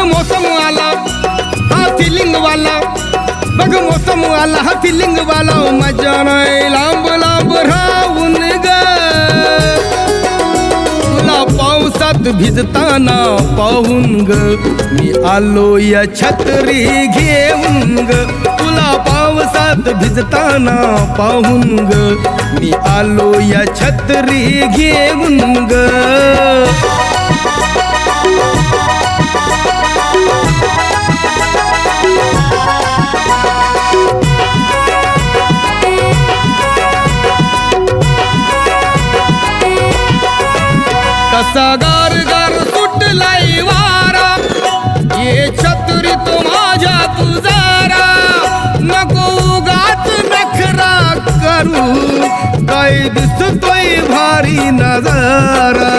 मौसम आला हा फिलिंग वाला, बघ मौसम आला हा फिलिंग वाला, मजा नाही लांब लांब राहून ग, तुला पावसात भिजताना पाहून ग, मी आलो या छत्री घेऊन ग, तुला पावसात भिजताना पाहून ग, मी आलो या छत्री घेऊन ग. कसा गार गार सुटलाय वारा, ये छत्री तो माझ्या तुझारा, नको उगाच नखरा करू, काय दिसतोय भारी नजारा.